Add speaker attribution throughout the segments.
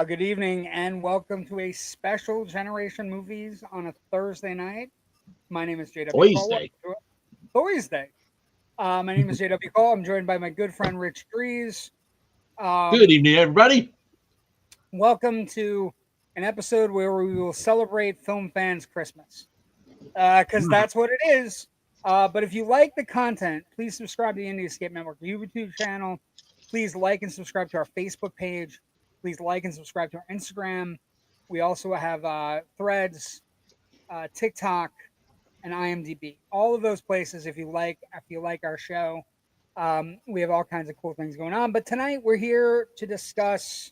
Speaker 1: Good evening and welcome to a special Generation Movies on a Thursday night. My name is JW Cole.
Speaker 2: Thursday.
Speaker 1: Thursday. My name is JW Cole. I'm joined by my good friend Rich Drees.
Speaker 2: Good evening, everybody.
Speaker 1: Welcome to an episode where we will celebrate film fans' Christmas. Because that's what it is. But if you like the content, please subscribe to the Indie Escape Network YouTube channel. Please like and subscribe to our Facebook page. Please like and subscribe to our Instagram. We also have Threads, TikTok, and IMDb. All of those places, if you like our show, we have all kinds of cool things going on. But tonight we're here to discuss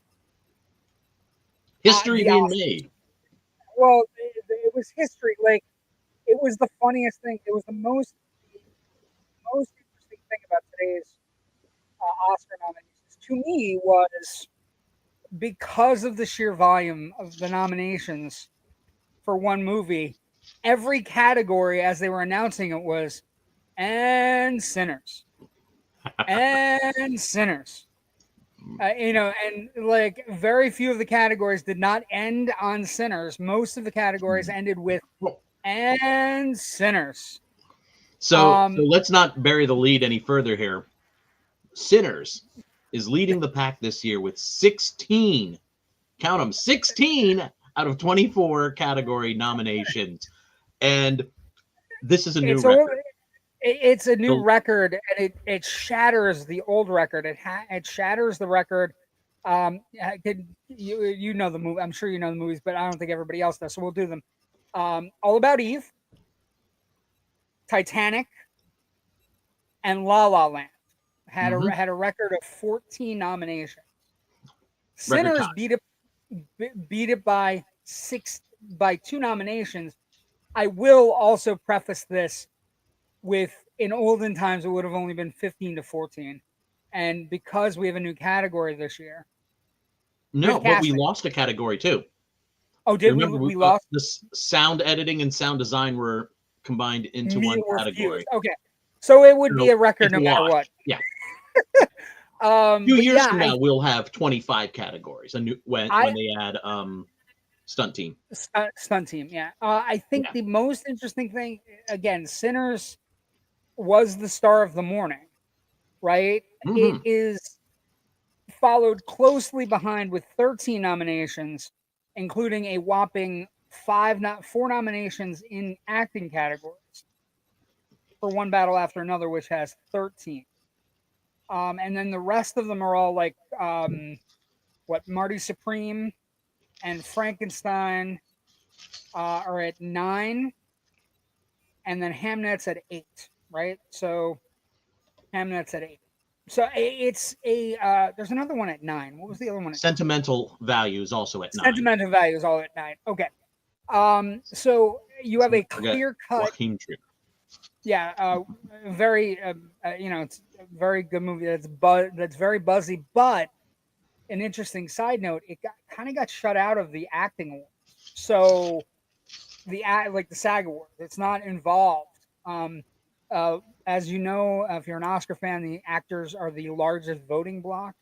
Speaker 2: history being made.
Speaker 1: Well, it was history. Like, it was the funniest thing. It was the most interesting thing about today's Oscar nominations to me was because of the sheer volume of the nominations for one movie. Every category, as they were announcing it, was and Sinners, and Sinners. And like very few of the categories did not end on Sinners. Most of the categories ended with and Sinners.
Speaker 2: So let's not bury the lead any further here. Sinners is leading the pack this year with 16, count them, 16 out of 24 category nominations. And this is a new record.
Speaker 1: It's a new record, and it shatters the old record. It shatters the record. You know the movie. I'm sure you know the movies, but I don't think everybody else does. So we'll do them. All About Eve, Titanic, and La La Land had a record of 14 nominations. Sinners beat it by 2 nominations. I will also preface this with, in olden times, it would have only been 15 to 14. And because we have a new category this year.
Speaker 2: No, but we lost a category too.
Speaker 1: Oh, did we lost?
Speaker 2: The sound editing and sound design were combined into one category.
Speaker 1: Fused. Okay. So it would be a record no matter what.
Speaker 2: Yeah. A few years from now, we'll have 25 categories when they add stunt team.
Speaker 1: Stunt team, yeah. I think the most interesting thing, again, Sinners was the star of the morning, right? It is followed closely behind with 13 nominations, including a whopping 4 nominations in acting categories for One Battle After Another, which has 13. And then the rest of them are all like Marty Supreme and Frankenstein are at 9, and then HAMNET's at 8, right? So HAMNET's at 8. So it's there's another one at 9. What was the other one?
Speaker 2: Sentimental Value is also at 9.
Speaker 1: Sentimental Value is all at 9. Okay. So you have a clear cut. Yeah, very it's a very good movie. That's very buzzy, but an interesting side note, it kind of got shut out of the acting awards. So the SAG Awards, it's not involved. As you know, if you're an Oscar fan, the actors are the largest voting block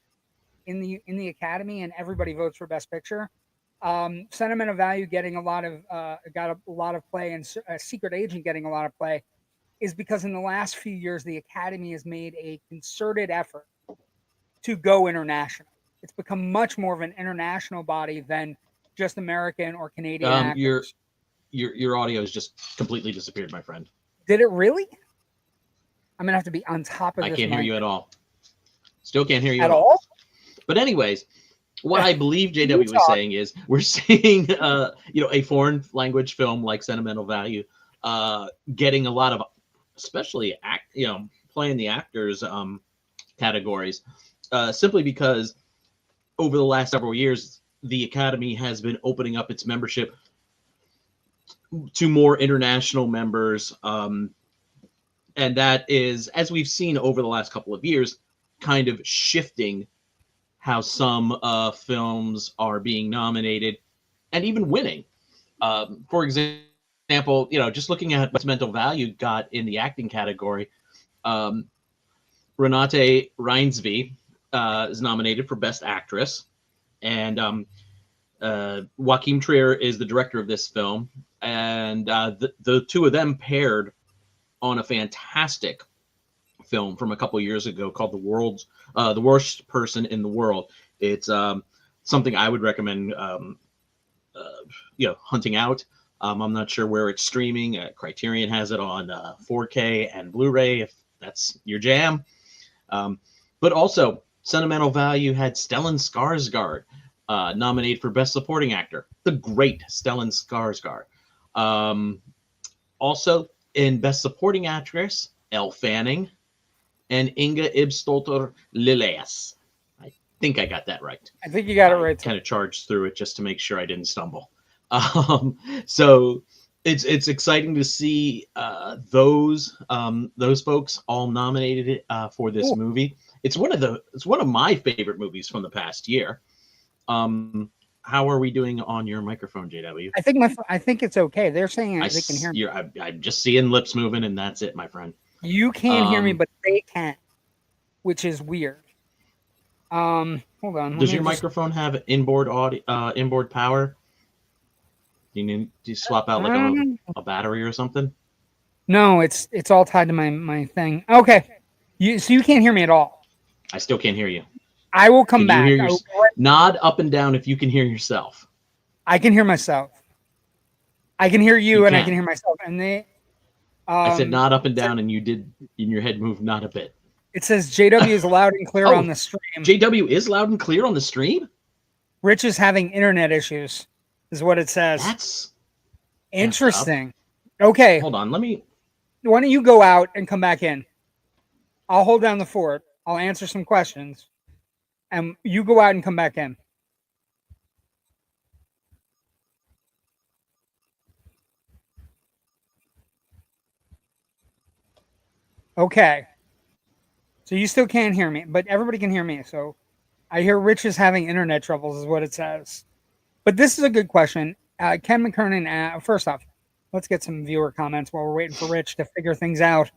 Speaker 1: in the Academy, and everybody votes for Best Picture. Sentimental Value getting got a lot of play, and Secret Agent getting a lot of play is because in the last few years, the Academy has made a concerted effort to go international. It's become much more of an international body than just American or Canadian actors.
Speaker 2: Your audio has just completely disappeared, my friend.
Speaker 1: Did it really? I'm gonna have to be on top of this.
Speaker 2: I can't hear you at all. Still can't hear you
Speaker 1: at all.
Speaker 2: But anyways, what I believe JW was saying is we're seeing a foreign language film like Sentimental Value getting a lot of, especially playing the actors categories, simply because over the last several years the Academy has been opening up its membership to more international members, and that is, as we've seen over the last couple of years, kind of shifting how some films are being nominated and even winning. For example, just looking at what Mental Value got in the acting category, Renate Reinsve is nominated for Best Actress, and Joachim Trier is the director of this film, and the two of them paired on a fantastic film from a couple years ago called The Worst Person in the World. It's something I would recommend, hunting out. I'm not sure where it's streaming. Criterion has it on 4K and Blu-ray if that's your jam. But also, Sentimental Value had Stellan Skarsgård nominated for Best Supporting Actor. The great Stellan Skarsgård. Also, in Best Supporting Actress, Elle Fanning and Inga Ibstolter Lillias. I think I got that right.
Speaker 1: I think you got it right.
Speaker 2: Kind of charged through it just to make sure I didn't stumble. So it's exciting to see those folks all nominated for this movie. It's one of my favorite movies from the past year. How are we doing on your microphone, JW?
Speaker 1: I think it's okay. They're saying they can hear me.
Speaker 2: I'm just seeing lips moving, and that's it, my friend.
Speaker 1: You can't hear me, but they can, which is weird. Hold on.
Speaker 2: Does your microphone have inboard audio, inboard power? Do you swap out like a battery or something?
Speaker 1: No, it's all tied to my thing. Okay, so you can't hear me at all.
Speaker 2: I still can't hear you.
Speaker 1: I will come back.
Speaker 2: Nod up and down if you can hear yourself.
Speaker 1: I can hear myself. I can hear you and I can hear myself. And they.
Speaker 2: I said nod up and down, and you did in your head move not a bit.
Speaker 1: It says JW is loud and clear on the stream.
Speaker 2: JW is loud and clear on the stream?
Speaker 1: Rich is having internet issues, is what it says.
Speaker 2: That's
Speaker 1: interesting. Okay.
Speaker 2: Hold on. Why
Speaker 1: don't you go out and come back in? I'll hold down the fort. I'll answer some questions. And you go out and come back in. Okay. So you still can't hear me, but everybody can hear me. So I hear Rich is having internet troubles is what it says. But this is a good question. Ken McKernan, first off, let's get some viewer comments while we're waiting for Rich to figure things out.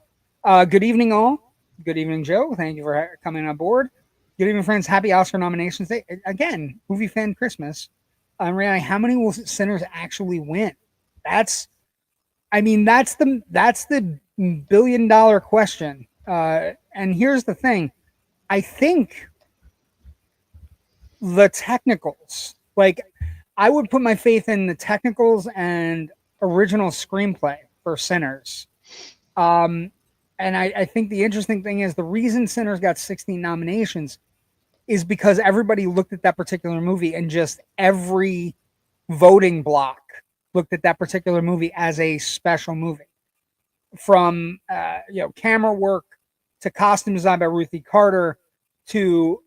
Speaker 1: Good evening, all. Good evening, Joe. Thank you for coming on board. Good evening, friends. Happy Oscar nominations day. Again, movie fan Christmas. Rihanna, how many will Sinners actually win? That's the $1 billion question. And here's the thing. I think the technicals, like I would put my faith in the technicals and original screenplay for Sinners. And I think the interesting thing is the reason Sinners got 16 nominations is because everybody looked at that particular movie and just every voting block looked at that particular movie as a special movie. From camera work to costume design by Ruthie Carter to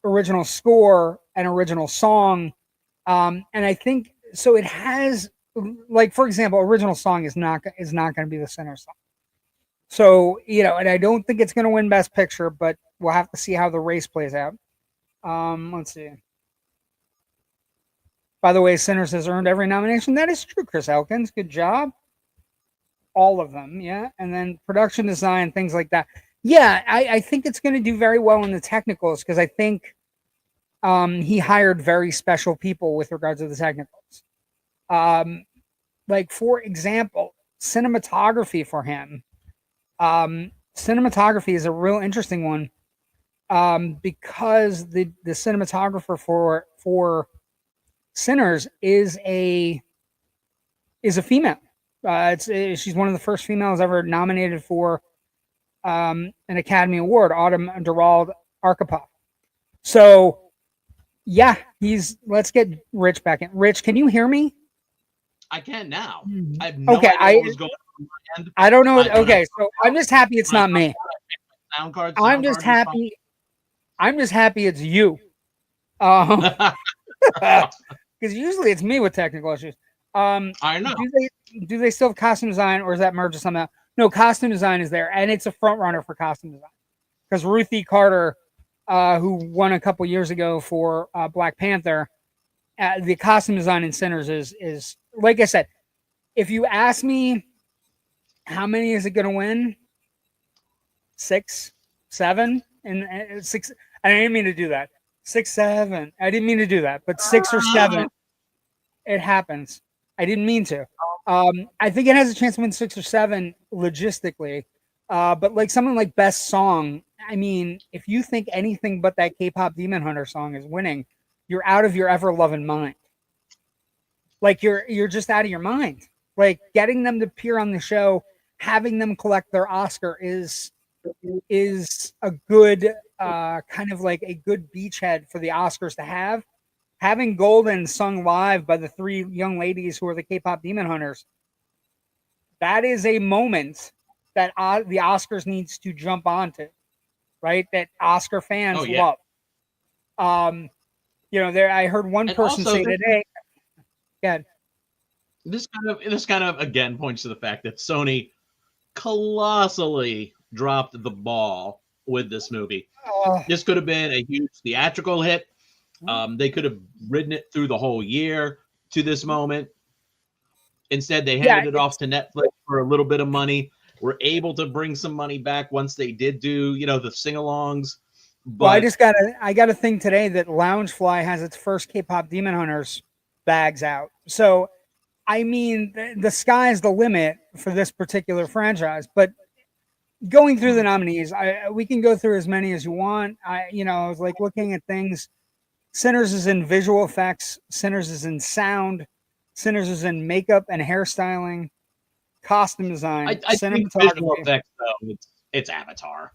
Speaker 1: original score and original song. And I think so it has, like, for example, original song is not going to be the Sinner song. So, and I don't think it's going to win Best Picture, but we'll have to see how the race plays out. Let's see. By the way, Sinners has earned every nomination. That is true, Chris Elkins. Good job. All of them, yeah. And then production design, things like that. Yeah, I think it's going to do very well in the technicals because I think he hired very special people with regards to the technicals. Like, for example, cinematography for him. Cinematography is a real interesting one because the cinematographer for Sinners is a female. She's one of the first females ever nominated for an Academy Award, Autumn Durald Arkapaw. So, yeah, let's get Rich back in. Rich, can you hear me?
Speaker 2: I can now. I have no idea what was going on my end.
Speaker 1: I don't know. Okay, so I'm just happy it's not me. I'm just happy it's you. Because usually it's me with technical issues.
Speaker 2: I know.
Speaker 1: Do they still have costume design, or is that merged with something else? No, costume design is there, and it's a front runner for costume design. Because Ruthie Carter, who won a couple years ago for Black Panther, the costume design in Sinners is like I said. If you ask me, how many is it going to win? 6, 7, and 6. I didn't mean to do that. 6, 7. I didn't mean to do that, but 6 or 7. It happens. I didn't mean to. I think it has a chance to win 6 or 7 logistically. But like something like best song, I mean, if you think anything but that K-pop Demon Hunter song is winning, you're out of your ever loving mind. Like you're just out of your mind. Like getting them to appear on the show, having them collect their Oscar is a good kind of like a good beachhead for the Oscars to have. Having Golden sung live by the 3 young ladies who are the K-pop Demon Hunters, that is a moment that the Oscars needs to jump onto, right? That Oscar fans love. There I heard one person say today. Yeah.
Speaker 2: This kind of again points to the fact that Sony colossally dropped the ball with this movie. This could have been a huge theatrical hit. They could have ridden it through the whole year to this moment. Instead, they handed it off to Netflix for a little bit of money. Were able to bring some money back once they did do, the sing-alongs.
Speaker 1: But well, I got a thing today that Loungefly has its first K-pop Demon Hunters bags out. So, I mean, the sky's the limit for this particular franchise. But going through the nominees, we can go through as many as you want. I was like looking at things. Sinners is in visual effects. Sinners is in sound. Sinners is in makeup and hairstyling, costume design, cinematography.
Speaker 2: Think visual effects, though, it's Avatar.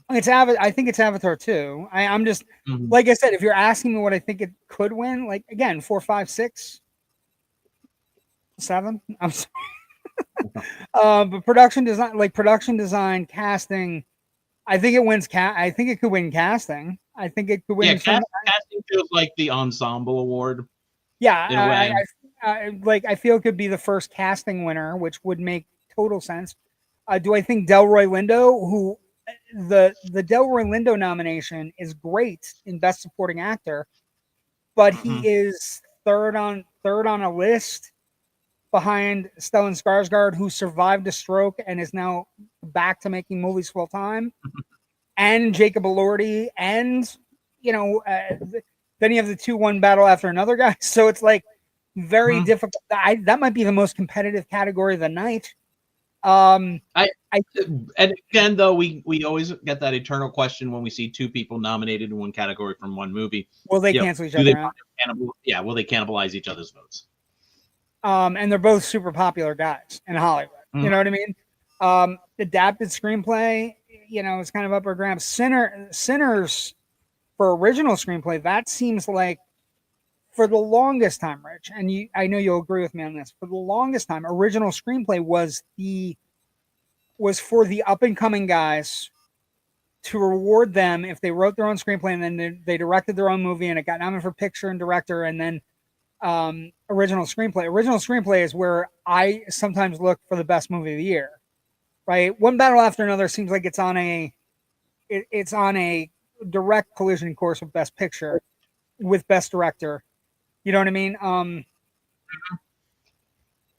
Speaker 1: I think it's Avatar too. I'm just like I said. If you're asking me what I think it could win, like again, 4, 5, 6, 7. I'm sorry. But production design, casting. I think it wins. I think it could win casting. I think it could win.
Speaker 2: Yeah, casting feels like the ensemble award.
Speaker 1: Yeah, I feel it could be the first casting winner, which would make total sense. Do I think Delroy Lindo, who the Delroy Lindo nomination is great in Best Supporting Actor, but he is third on a list behind Stellan Skarsgård, who survived a stroke and is now back to making movies full time, and Jacob Elordi, and then you have the 2-1 battle after another guy. So it's like very difficult. That might be the most competitive category of the night.
Speaker 2: And again, though, we always get that eternal question when we see 2 people nominated in one category from one movie.
Speaker 1: Will they cancel each other out?
Speaker 2: Will they cannibalize each other's votes?
Speaker 1: And they're both super popular guys in Hollywood. You know what I mean? Adapted screenplay, it's kind of up for grabs. Sinners for original screenplay, that seems like for the longest time, Rich, and I know you'll agree with me on this. For the longest time, original screenplay was for the up and coming guys to reward them if they wrote their own screenplay and then they directed their own movie and it got nominated for picture and director and then original screenplay. Original screenplay is where I sometimes look for the best movie of the year. Right, One Battle After Another seems like it's on a direct collision course with Best Picture, with Best Director. You know what I mean?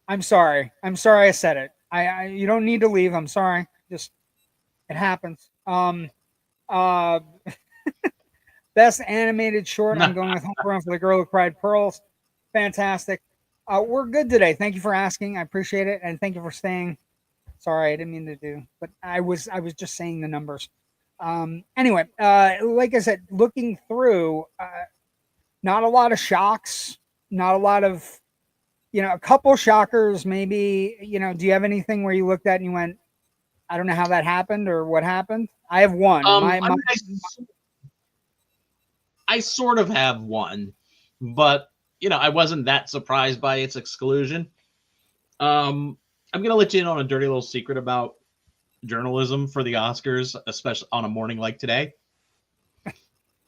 Speaker 1: I'm sorry I said it. You don't need to leave. I'm sorry. Just it happens. Best animated short. I'm going with Home Run for the Girl Who Cried Pearls. Fantastic. We're good today. Thank you for asking. I appreciate it, and thank you for staying. Sorry, I didn't mean to do, but I was just saying the numbers. Anyway, like I said, looking through, not a lot of shocks, not a lot of, a couple shockers, maybe, do you have anything where you looked at and you went, I don't know how that happened or what happened? I have one.
Speaker 2: I sort of have one, but, I wasn't that surprised by its exclusion. I'm going to let you in on a dirty little secret about journalism for the Oscars, especially on a morning like today.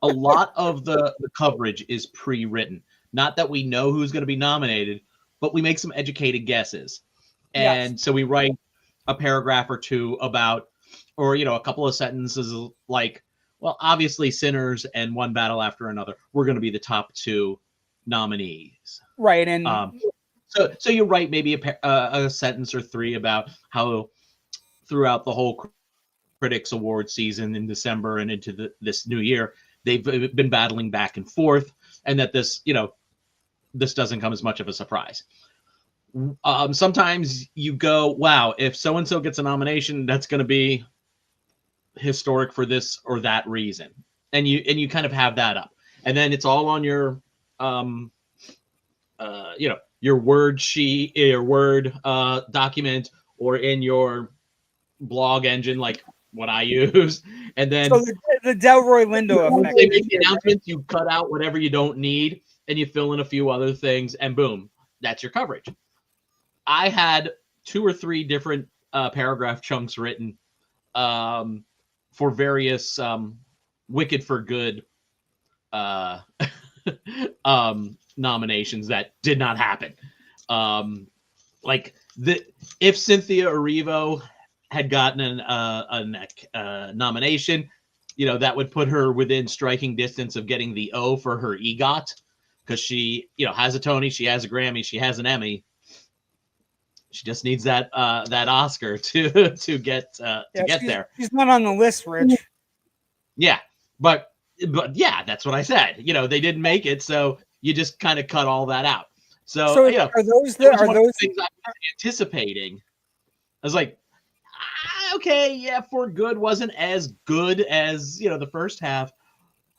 Speaker 2: A lot of the coverage is pre-written. Not that we know who's going to be nominated, but we make some educated guesses. And so we write a paragraph or two about, or, a couple of sentences like, well, obviously Sinners and One Battle After Another were going to be the top 2 nominees.
Speaker 1: Right. And
Speaker 2: So you write maybe a sentence or 3 about how throughout the whole Critics Award season in December and into this new year, they've been battling back and forth, and that this, this doesn't come as much of a surprise. Sometimes you go, wow, if so-and-so gets a nomination, that's going to be historic for this or that reason. And you kind of have that up. And then it's all on your, your Word sheet, your Word document, or in your blog engine, like what I use. And then
Speaker 1: so the Delroy Lindo effect.
Speaker 2: They make the announcements, you cut out whatever you don't need, and you fill in a few other things, and boom, that's your coverage. I had 2 or 3 different paragraph chunks written for various Wicked for Good nominations that did not happen. If Cynthia Erivo had gotten a nomination, that would put her within striking distance of getting the O for her EGOT, because she, has a Tony, she has a Grammy, she has an Emmy. She just needs that Oscar to get there.
Speaker 1: She's not on the list, Rich.
Speaker 2: Yeah, but yeah, that's what I said. They didn't make it, so you just kind of cut all that out. So
Speaker 1: are those things
Speaker 2: I was anticipating? I was like, okay, yeah, For Good wasn't as good as the first half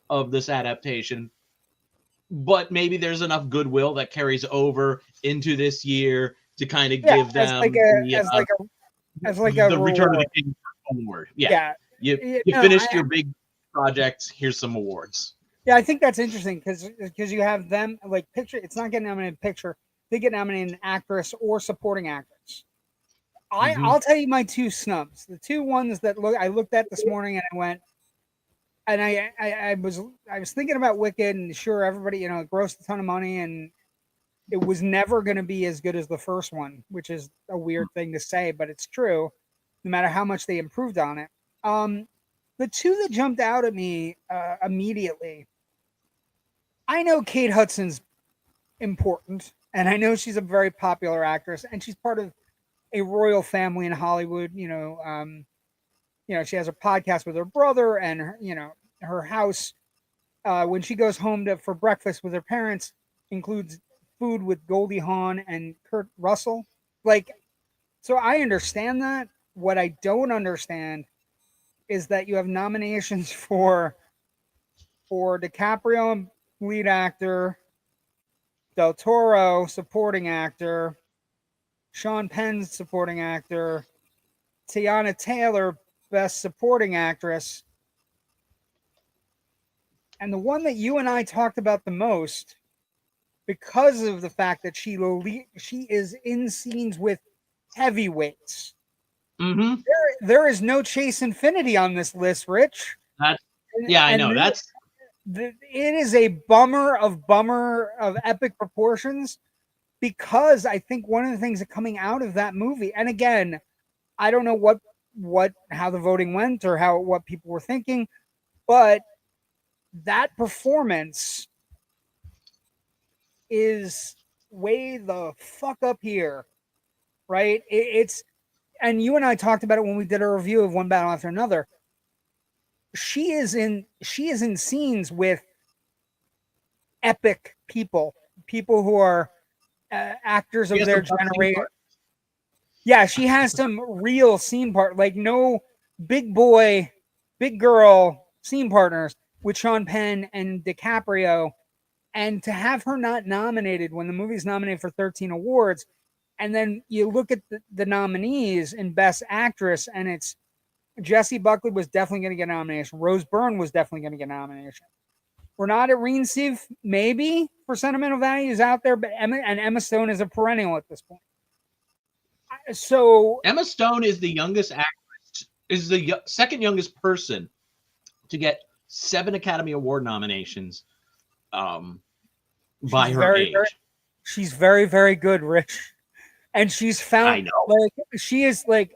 Speaker 2: of this adaptation, but maybe there's enough goodwill that carries over into this year to kind of give them the Return of the King award. Yeah. You finished your big project. Here's some awards.
Speaker 1: Yeah, I think that's interesting because you have them like picture. It's not getting nominated picture. They get nominated in actress or supporting actress. I'll tell you my 2 snubs. The 2 ones that I looked at this morning and I went, and I was thinking about Wicked, and sure, everybody it grossed a ton of money, and it was never going to be as good as the first one, which is a weird thing to say, but it's true. No matter how much they improved on it, the 2 that jumped out at me immediately. I know Kate Hudson's important, and I know she's a very popular actress, and she's part of a royal family in Hollywood. She has a podcast with her brother, and her house when she goes home for breakfast with her parents includes food with Goldie Hawn and Kurt Russell. So I understand that. What I don't understand is that you have nominations for DiCaprio, lead actor, Del Toro, supporting actor, Sean Penn, supporting actor, Tiana Taylor, best supporting actress, and the one that you and I talked about the most, because of the fact that she is in scenes with heavyweights.
Speaker 2: Mm-hmm.
Speaker 1: There is no Chase Infinity on this list, Rich.
Speaker 2: I know.
Speaker 1: It is a bummer of epic proportions, because I think one of the things that coming out of that movie, and again, I don't know how the voting went or what people were thinking, but that performance is way the fuck up here, right? And you and I talked about it when we did a review of One Battle After Another. She is in scenes with epic people who are actors of their generation. Yeah, she has some real scene part, like no big boy, big girl scene partners with Sean Penn and DiCaprio. And to have her not nominated when the movie's nominated for 13 awards, and then you look at the nominees in Best Actress, and it's Jessie Buckley was definitely going to get a nomination. Rose Byrne was definitely going to get a nomination. Renata Reinsve, maybe for Sentimental Values out there, but Emma Stone is a perennial at this point. So
Speaker 2: Emma Stone is the youngest actress, is the second youngest person to get 7 Academy Award nominations by her age.
Speaker 1: She's very, very good, Rich. And she's found,
Speaker 2: I know.
Speaker 1: she's the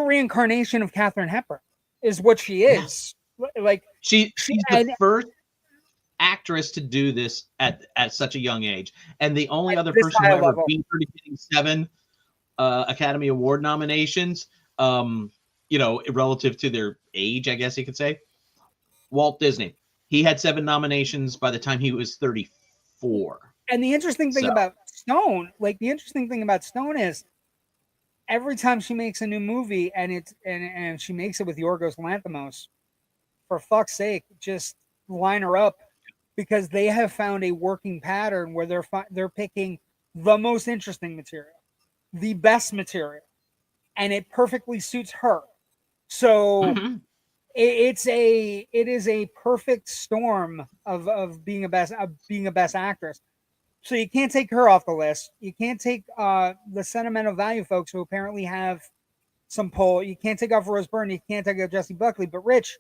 Speaker 1: reincarnation of Katharine Hepburn, is what she is. Yeah.
Speaker 2: She's the first actress to do this at such a young age, and the only other person who ever beat her to getting 7 Academy Award nominations, relative to their age, I guess you could say. Walt Disney. He had 7 nominations by the time he was 35. 4.
Speaker 1: And the interesting thing about Stone, is every time she makes a new movie and she makes it with Yorgos Lanthimos, for fuck's sake, just line her up, because they have found a working pattern where they're picking the most interesting material, the best material, and it perfectly suits her. So it is a perfect storm of being a best actress. So you can't take her off the list. You can't take the sentimental value folks who apparently have some pull. You can't take off Rose Byrne. You can't take off Jessie Buckley. But Rich,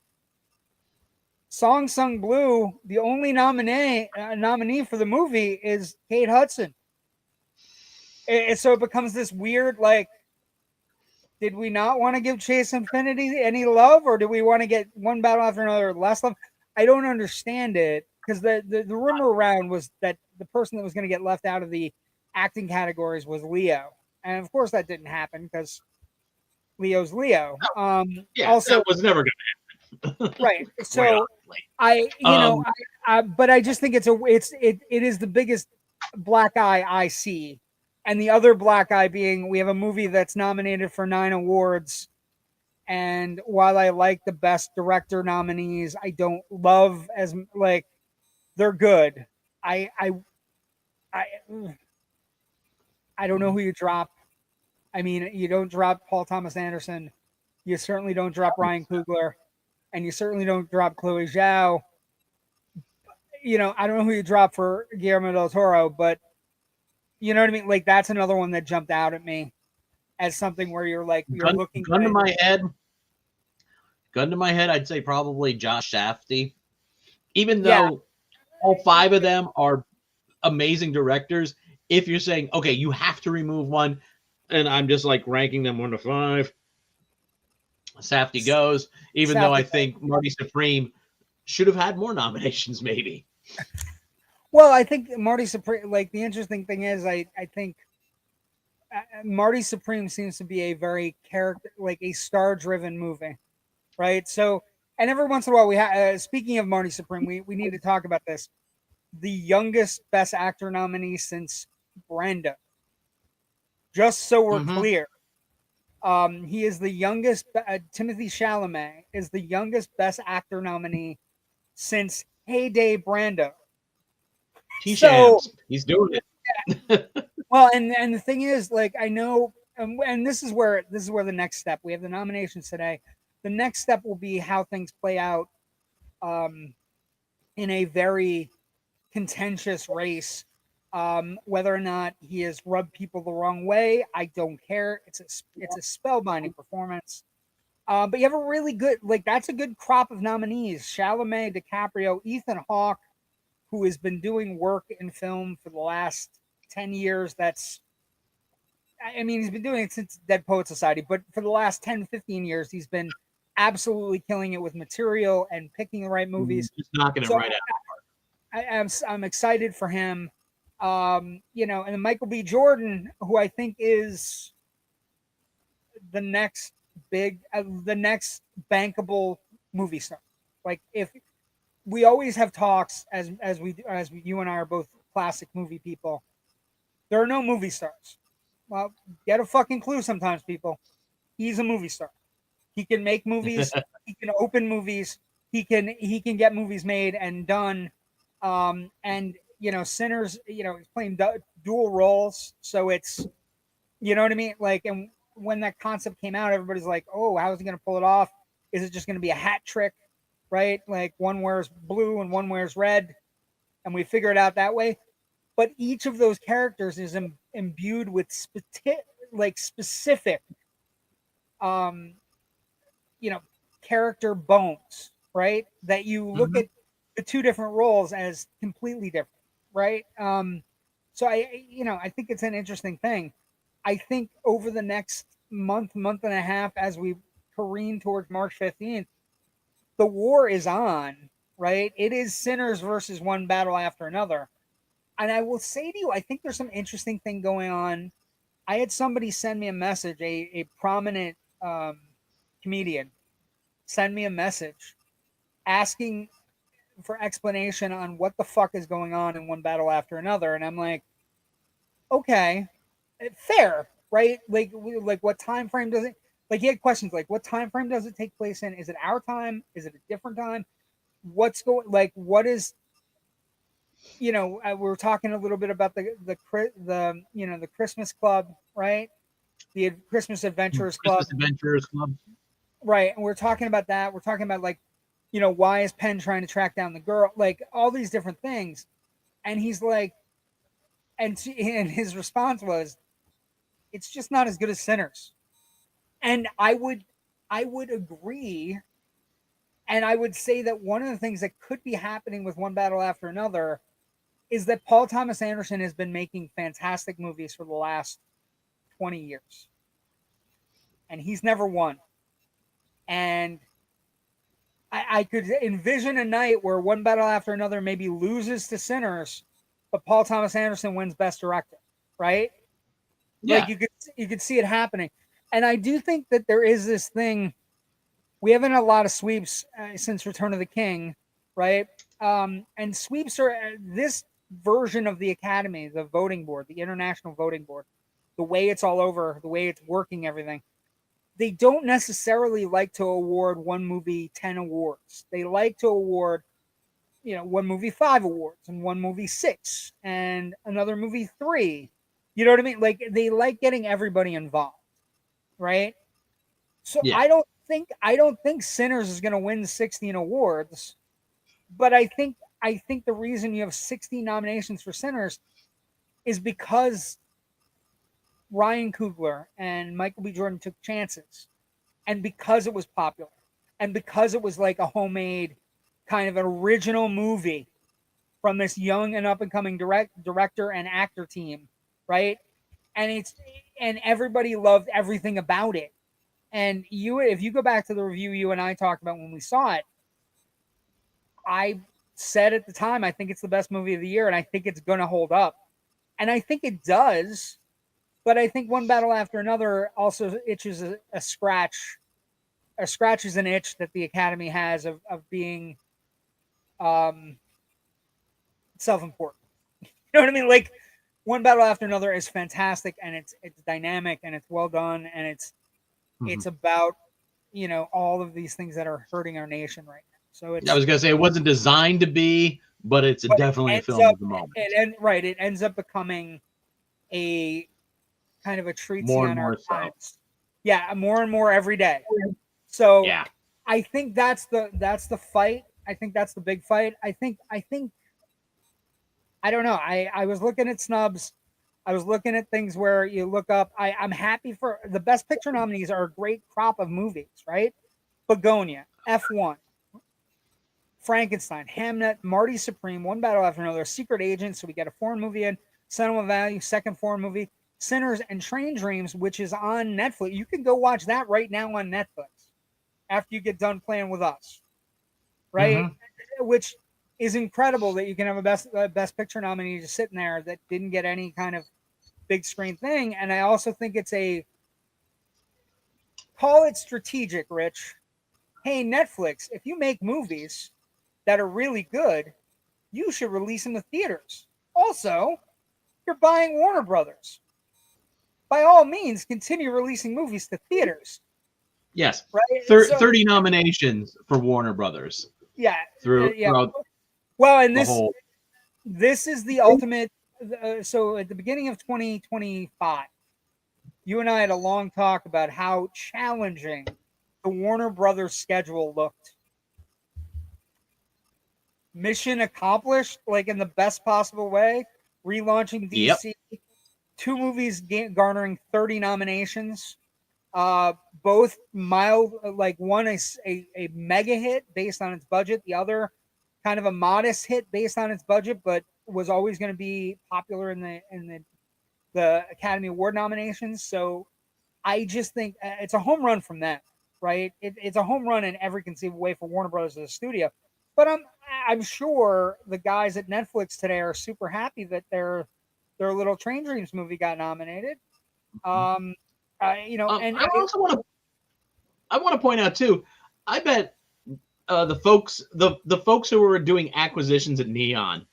Speaker 1: Song Sung Blue, the only nominee for the movie is Kate Hudson. So it becomes this weird, like, did we not want to give Chase Infinity any love, or do we want to get one battle after another less love? I don't understand it, because the rumor around was that the person that was going to get left out of the acting categories was Leo, and of course that didn't happen because Leo's Leo. Also,
Speaker 2: that was never going to happen.
Speaker 1: Right. So but I just think it is the biggest black eye I see. And the other black eye being, we have a movie that's nominated for 9 awards. And while I like the best director nominees, I don't love as, like, they're good. I don't know who you drop. I mean, you don't drop Paul Thomas Anderson. You certainly don't drop Ryan Coogler. And you certainly don't drop Chloe Zhao. I don't know who you drop for Guillermo del Toro, but you know what I mean? Like, that's another one that jumped out at me as something where you're like, looking.
Speaker 2: Gun to my head, I'd say probably Josh Safdie. Even though all 5 of them are amazing directors, if you're saying, okay, you have to remove one, and I'm just like ranking them 1 to 5, Safdie goes, even though I think Marty Supreme should have had more nominations, maybe.
Speaker 1: Well, I think Marty Supreme, like, the interesting thing is, I think Marty Supreme seems to be a very a star-driven movie, right? So, and every once in a while we have, speaking of Marty Supreme, we need to talk about this. The youngest Best Actor nominee since Brenda. Just so we're clear. He is the youngest. Timothy Chalamet is the youngest Best Actor nominee since Heyday Brando.
Speaker 2: He's doing
Speaker 1: it. Well, and the thing is, like, I know, and this is where the next step. We have the nominations today. The next step will be how things play out, in a very contentious race. Whether or not he has rubbed people the wrong way, I don't care. It's a spellbinding performance. But you have a really good, that's a good crop of nominees: Chalamet, DiCaprio, Ethan Hawke, who has been doing work in film for the last 10 years. He's been doing it since Dead Poet Society, but for the last 10, 15 years, he's been absolutely killing it with material and picking the right movies.
Speaker 2: Just knocking it right out.
Speaker 1: I'm excited for him. And then Michael B. Jordan, who I think is the next bankable movie star. Like, if we always have talks, as you and I are both classic movie people, there are no movie stars. Well, get a fucking clue sometimes, people. He's a movie star. He can make movies. He can open movies. He can get movies made and done. And Sinners, he's playing dual roles, so it's, you know what I mean? Like, and when that concept came out, everybody's like, oh, how is he going to pull it off? Is it just going to be a hat trick, right? Like, one wears blue and one wears red, and we figure it out that way. But each of those characters is imbued with specific, character bones, right? That you look at the 2 different roles as completely different, right? So I think it's an interesting thing. I think over the next month and a half, as we careen towards March 15th, the war is on, right? It is Sinners versus one battle after another. And I will say to you, I think there's some interesting thing going on. I had somebody send me a message, a prominent comedian send me a message asking for explanation on what the fuck is going on in One Battle After Another, and I'm like, okay, fair, right? Like what time frame does it? Like he had questions like, what time frame does it take place in? Is it our time? Is it a different time? What's going? Like, what is? We were talking a little bit about the Christmas Club, right? The Christmas Adventurers Club,
Speaker 2: Christmas Adventurers Club,
Speaker 1: right? And we're talking about that. We're talking about like, why is Penn trying to track down the girl? Like all these different things, and he's like, and his response was, it's just not as good as Sinners. And I would agree, and I would say that one of the things that could be happening with One Battle After Another is that Paul Thomas Anderson has been making fantastic movies for the last 20 years. And he's never won. And I could envision a night where One Battle After Another maybe loses to Sinners, but Paul Thomas Anderson wins Best Director, right?
Speaker 2: Yeah.
Speaker 1: Like you could see it happening. And I do think that there is this thing. We haven't had a lot of sweeps since Return of the King, right? And sweeps are this version of the Academy, the voting board, the international voting board, the way it's all over, the way it's working, everything. They don't necessarily like to award one movie 10 awards. They like to award, one movie 5 awards and one movie 6 and another movie 3. You know what I mean? Like they like getting everybody involved, right? So
Speaker 2: yeah.
Speaker 1: I don't think Sinners is going to win 16 awards, but I think the reason you have 16 nominations for Sinners is because Ryan Coogler and Michael B. Jordan took chances, and because it was popular, and because it was like a homemade kind of an original movie from this young and up and coming director and actor team, right? And everybody loved everything about it. And if you go back to the review you and I talked about when we saw it, I said at the time, I think it's the best movie of the year, and I think it's going to hold up. And I think it does, but I think One Battle After Another also itches a scratch. A scratch is an itch that the Academy has of being self-important. You know what I mean? Like, One Battle After Another is fantastic, and it's dynamic, and it's well done, and it's about all of these things that are hurting our nation right now. So I
Speaker 2: was gonna say it wasn't designed to be, but it's definitely a film of the moment.
Speaker 1: It ends up becoming a kind of a treat on our times. Yeah, more and more every day. So yeah. I think that's the fight. I think that's the big fight. I think I don't know. I was looking at snubs. I was looking at things where you look up. I'm happy for the Best Picture nominees are a great crop of movies, right? Begonia, F1, Frankenstein, Hamnet, Marty Supreme, One Battle After Another, Secret Agent, so we get a foreign movie in, Sentimental Value, second foreign movie, Sinners, and Train Dreams, which is on Netflix. You can go watch that right now on Netflix after you get done playing with us, right? Which is incredible that you can have a best picture nominee just sitting there that didn't get any kind of big screen thing. And I also think it's call it strategic, Rich. Hey, Netflix, if you make movies that are really good, you should release them to theaters. Also, you're buying Warner Brothers. By all means, continue releasing movies to theaters.
Speaker 2: Yes, right? 30 nominations for Warner Brothers.
Speaker 1: Yeah,
Speaker 2: throughout.
Speaker 1: Well, and this is the ultimate. So at the beginning of 2025, you and I had a long talk about how challenging the Warner Brothers schedule looked. Mission accomplished, like in the best possible way. Relaunching DC, 2 movies garnering 30 nominations. Both mild, like one is a mega hit based on its budget, the other kind of a modest hit based on its budget, but was always going to be popular in the Academy Award nominations. So I just think it's a home run from them, right? It's a home run in every conceivable way for Warner Brothers as a studio. But I'm sure the guys at Netflix today are super happy that their little Train Dreams movie got nominated. And
Speaker 2: I also want to point out too. I bet the folks who were doing acquisitions at Neon,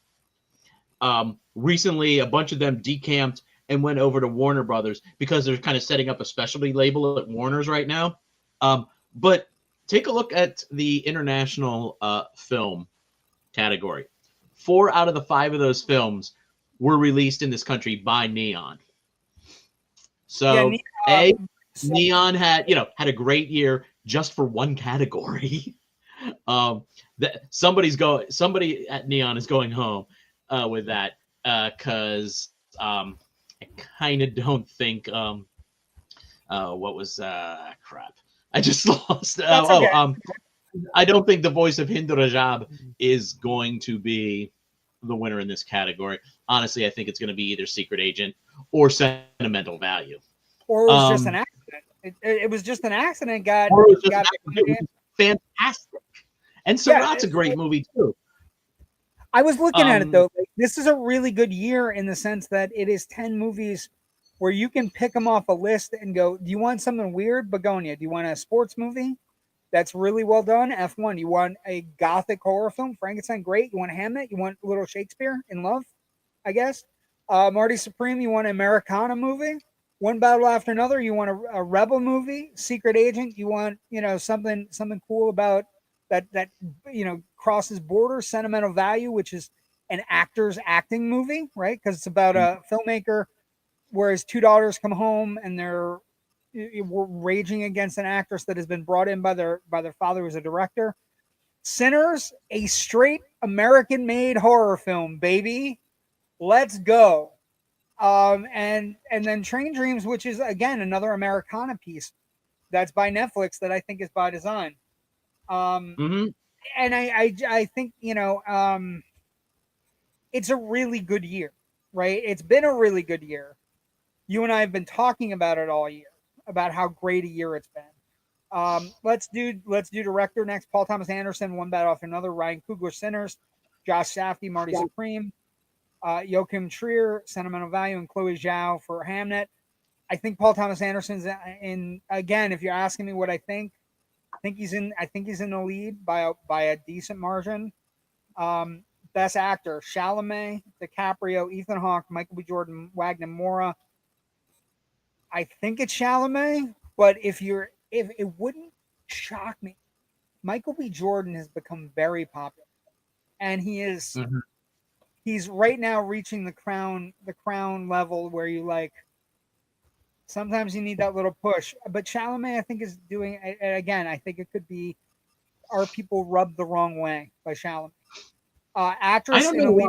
Speaker 2: recently a bunch of them decamped and went over to Warner Brothers because they're kind of setting up a specialty label at Warner's right now. But take a look at the international film category. 4 out of the 5 of those films were released in this country by Neon. So, Neon had a great year just for one category. Somebody at Neon is going home with that because I kind of don't think what was crap. I just lost. I don't think the voice of Hind Rajab is going to be the winner in this category. Honestly, I think it's going to be either Secret Agent or Sentimental Value.
Speaker 1: Or it was just an accident. It was just an accident.
Speaker 2: Fantastic. And Sarat's a great movie too.
Speaker 1: I was looking at it though. Like, this is a really good year in the sense that it is 10 movies where you can pick them off a list and go, do you want something weird? Begonia. Do you want a sports movie that's really well done? F1. You want a gothic horror film? Frankenstein, great. You want Hamnet? You want a little Shakespeare in Love? I guess. Marty Supreme, you want an Americana movie? One Battle After Another, you want a rebel movie? Secret Agent, you want something cool about that crosses borders? Sentimental Value, which is an actor's acting movie, right? Because it's about a filmmaker where his 2 daughters come home and they're raging against an actress that has been brought in by their father who's a director. Sinners, a straight American-made horror film, baby. Let's go. And then Train Dreams, which is again another Americana piece that's by Netflix that I think is by design. And I think it's a really good year, right? It's been a really good year. You and I have been talking about it all year, about how great a year it's been. Let's do director next. Paul Thomas Anderson, One Battle After Another. Ryan Coogler, Sinners. Josh Safdie, Marty Supreme. Joachim Trier, Sentimental Value, and Chloe Zhao for Hamnet. I think Paul Thomas Anderson's in again. If you're asking me what I think he's in. I think he's in the lead by a decent margin. Best actor: Chalamet, DiCaprio, Ethan Hawke, Michael B. Jordan, Wagner Moura. I think it's Chalamet, but if it wouldn't shock me, Michael B. Jordan has become very popular, and he is. He's right now reaching the crown level where you sometimes you need that little push. But Chalamet, I think, is doing again. I think it could be are people rubbed the wrong way by Chalamet. Actress.
Speaker 2: I don't know.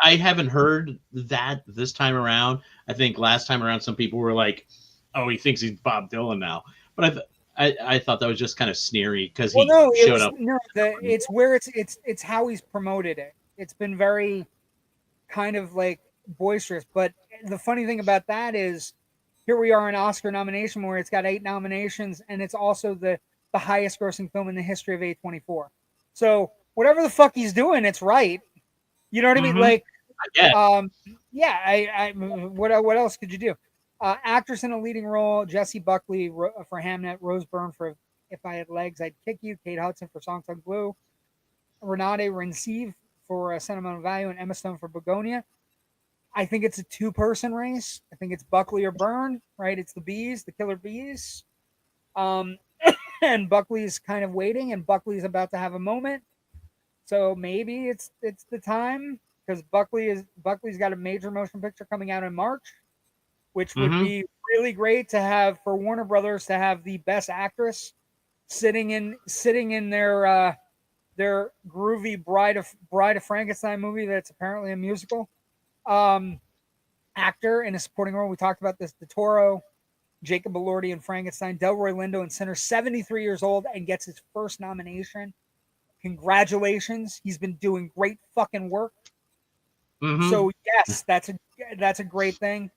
Speaker 2: I haven't heard that this time around. I think last time around some people were like, "Oh, he thinks he's Bob Dylan now." But I thought that was just kind of sneery because showed up.
Speaker 1: No, it's where it's how he's promoted it. It's been very kind of boisterous. But the funny thing about that is here we are an Oscar nomination where it's got 8 nominations and it's also the highest grossing film in the history of A24. So whatever the fuck he's doing, it's right. You know what I mean? What else could you do? Actress in a leading role: Jessie Buckley for Hamnet, Rose Byrne for If I Had Legs, I'd Kick You, Kate Hudson for Song Sung Blue, Renate Reinsve for Sentimental Value, and Emma Stone for Begonia. I think it's a 2-person race. I think it's Buckley or Byrne, right? It's the killer bees. And Buckley's kind of waiting, and Buckley's about to have a moment. So maybe it's the time, because Buckley's got a major motion picture coming out in March, which would be really great to have for Warner Brothers to have the best actress sitting in their groovy Bride of Frankenstein movie that's apparently a musical. Actor in a supporting role. We talked about this. De Toro, Jacob Elordi in Frankenstein, Delroy Lindo in Sinner, 73 years old and gets his first nomination. Congratulations. He's been doing great fucking work. So yes, that's a great thing.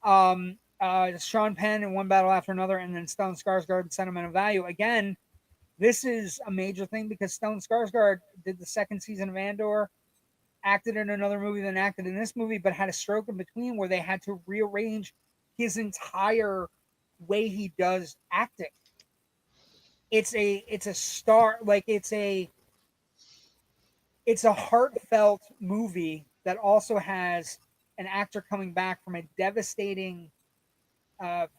Speaker 1: Sean Penn in One Battle After Another, and then Stellan Skarsgård in Sentimental Value. Again, this is a major thing because Stellan Skarsgård did the 2nd season of Andor, acted in another movie, then acted in this movie, but had a stroke in between where they had to rearrange his entire way he does acting. it's a star, like it's a heartfelt movie that also has an actor coming back from a devastating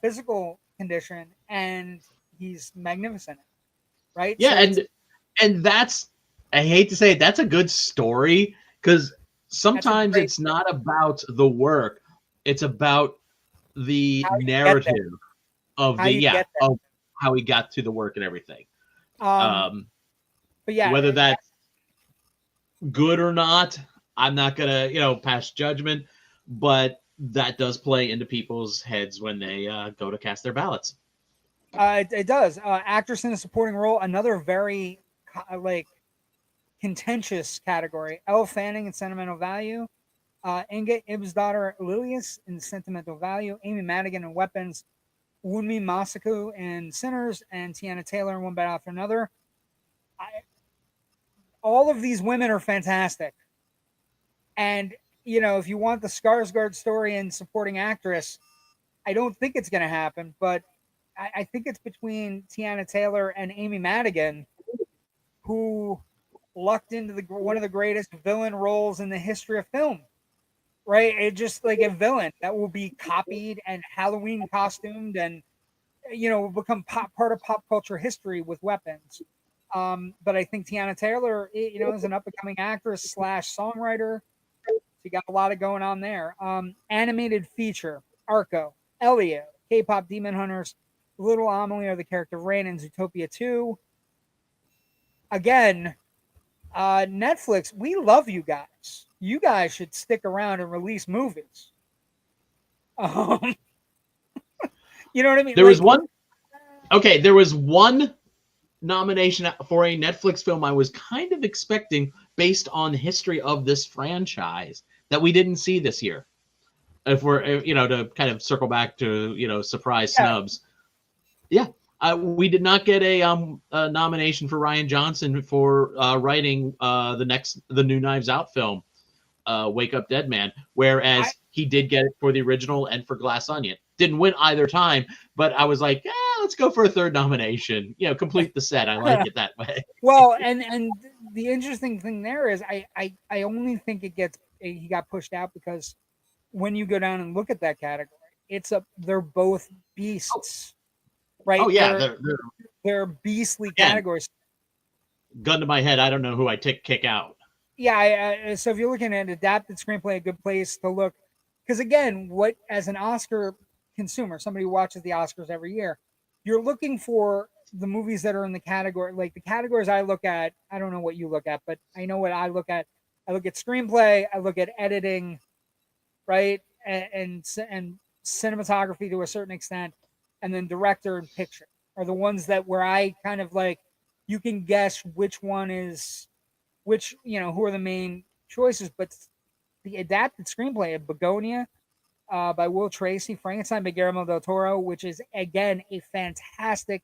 Speaker 1: physical condition, and he's magnificent, right?
Speaker 2: Yeah,
Speaker 1: So it's
Speaker 2: and that's, I hate to say it, that's a good story, because sometimes it's not about the work, it's about the narrative of of how he got to the work and everything.
Speaker 1: But yeah,
Speaker 2: whether that's good or not, I'm not gonna pass judgment, but that does play into people's heads when they go to cast their ballots.
Speaker 1: It does. Actress in a supporting role, another very like contentious category. Elle Fanning in Sentimental Value, Inga Ibsdottir Lilius in Sentimental Value, Amy Madigan in Weapons, Wunmi Masaku in Sinners, and Tiana Taylor in One Bite After Another. All of these women are fantastic, and if you want the Skarsgård story and supporting actress, I don't think it's going to happen, but I think it's between Tiana Taylor and Amy Madigan, who lucked into one of the greatest villain roles in the history of film. Right? It's just like a villain that will be copied and Halloween costumed, and will become part of pop culture history with Weapons. But I think Tiana Taylor, is an up and coming actress / songwriter. She got a lot of going on there. Animated feature: Arco, Elio, K-pop Demon Hunters, Little Amelie are the character Rain in Zootopia 2. Again, Netflix, we love you guys. You guys should stick around and release movies. You know what I mean?
Speaker 2: There was one. Okay, there was one nomination for a Netflix film I was kind of expecting based on the history of this franchise that we didn't see this year. If we're, to kind of circle back to, surprise snubs. Yeah. We did not get a nomination for Rian Johnson for writing the new Knives Out film, Wake Up Dead Man, whereas he did get it for the original and for Glass Onion. Didn't win either time, but I was like, let's go for a third nomination. Complete the set. I like it that way.
Speaker 1: Well, and the interesting thing there is I only think he got pushed out because when you go down and look at that category, they're both beasts. Right?
Speaker 2: Oh yeah,
Speaker 1: they're beastly categories.
Speaker 2: Gun to my head, I don't know who I kick out.
Speaker 1: Yeah, so if you're looking at adapted screenplay, a good place to look, because again, as an Oscar consumer, somebody who watches the Oscars every year, you're looking for the movies that are in the category, like the categories I look at. I don't know what you look at, but I know what I look at. I look at screenplay, I look at editing, right, and cinematography to a certain extent, and then director and picture are the ones where I kind of like, you can guess which one is which, who are the main choices. But the adapted screenplay of Begonia by Will Tracy, Frankenstein by Guillermo del Toro, which is again a fantastic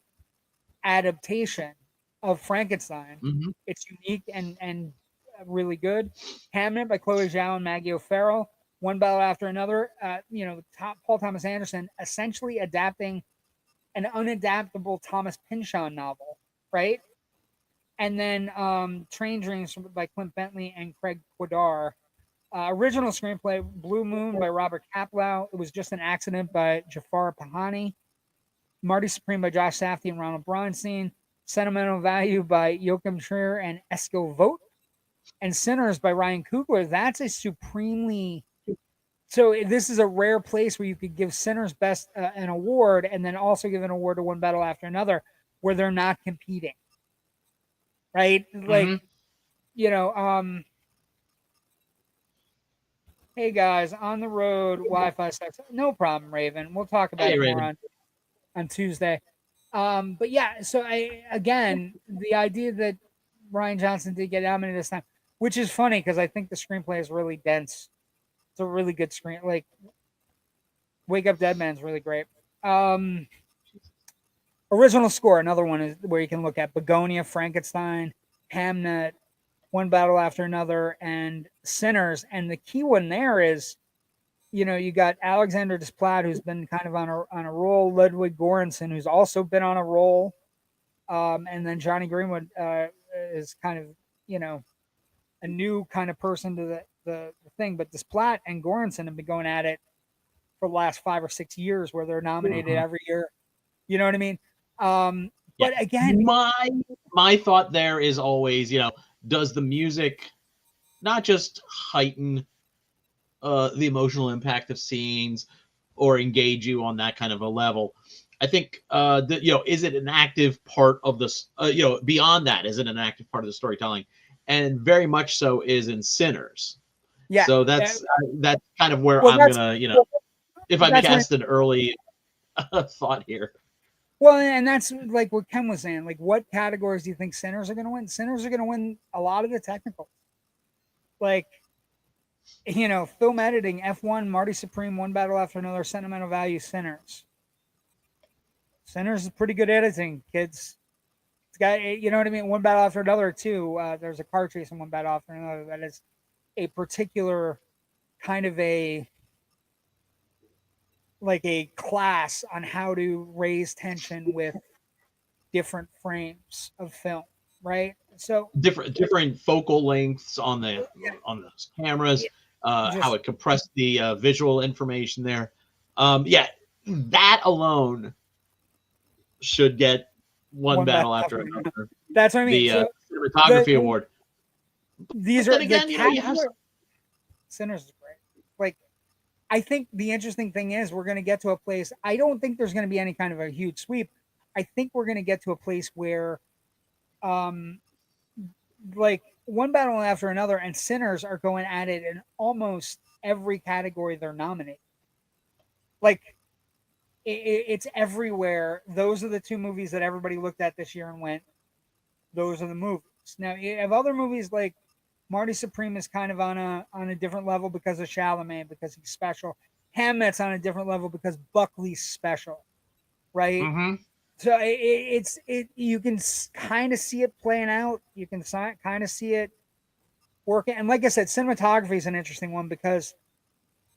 Speaker 1: adaptation of Frankenstein.
Speaker 2: Mm-hmm.
Speaker 1: It's unique and really good. Hamnet by Chloe Zhao and Maggie O'Farrell, One Battle After Another. Paul Thomas Anderson essentially adapting an unadaptable Thomas Pynchon novel, right? And then Train Dreams by Clint Bentley and Craig Quadar. Original screenplay, Blue Moon by Robert Kaplow. It Was Just an Accident by Jafar Pahani. Marty Supreme by Josh Safdie and Ronald Bronstein. Sentimental Value by Joachim Trier and Esko Vogt. And Sinners by Ryan Coogler. That's a supremely... So this is a rare place where you could give Sinners Best an award and then also give an award to One Battle After Another where they're not competing. Right? Like, hey guys, on the road, Wi-Fi sucks. No problem, Raven. We'll talk about it more on Tuesday. But yeah, so the idea that Rian Johnson did get nominated this time, which is funny because I think the screenplay is really dense. It's a really good screen. Like, Wake Up Dead Man's really great. Original score, another one is where you can look at Begonia, Frankenstein, Hamnet, One Battle After Another, and Sinners. And the key one there is, you got Alexander Desplat, who's been kind of on a roll, Ludwig Göransson, who's also been on a roll. And then Johnny Greenwood is kind of, a new kind of person to the thing. But Desplat and Goranson have been going at it for the last 5 or 6 years, where they're nominated every year. You know what I mean? But again,
Speaker 2: my thought there is always, does the music not just heighten the emotional impact of scenes or engage you on that kind of a level? I think that, is it an active part of this? Beyond that, is it an active part of the storytelling? And very much so is in Sinners.
Speaker 1: Yeah.
Speaker 2: So that's kind of where I'm gonna, if I may cast an early thought here.
Speaker 1: Well, and that's like what Ken was saying. Like, what categories do you think Sinners are going to win? Sinners are going to win a lot of the technical. Like, film editing, F1, Marty Supreme, One Battle After Another, Sentimental Value, Sinners. Sinners is pretty good editing, kids. It's got, you know what I mean? One Battle After Another, too. There's a car chase in One Battle After Another that is a particular kind of a class on how to raise tension with different frames of film, right? So
Speaker 2: different focal lengths on the cameras, how it compressed the visual information there. That alone should get one battle after another.
Speaker 1: That's what I mean.
Speaker 2: The cinematography award.
Speaker 1: These are again, you have Sinners is great. Like, I think the interesting thing is we're going to get to a place. I don't think there's going to be any kind of a huge sweep. I think we're going to get to a place where, like, One Battle After Another and Sinners are going at it in almost every category they're nominated. Like, it's everywhere. Those are the two movies that everybody looked at this year and went, those are the movies. Now, you have other movies like Marty Supreme is kind of on a different level because of Chalamet, because he's special. HAMNET's on a different level because Buckley's special, right?
Speaker 2: Mm-hmm.
Speaker 1: So you can kind of see it playing out. You can kind of see it working. And like I said, cinematography is an interesting one because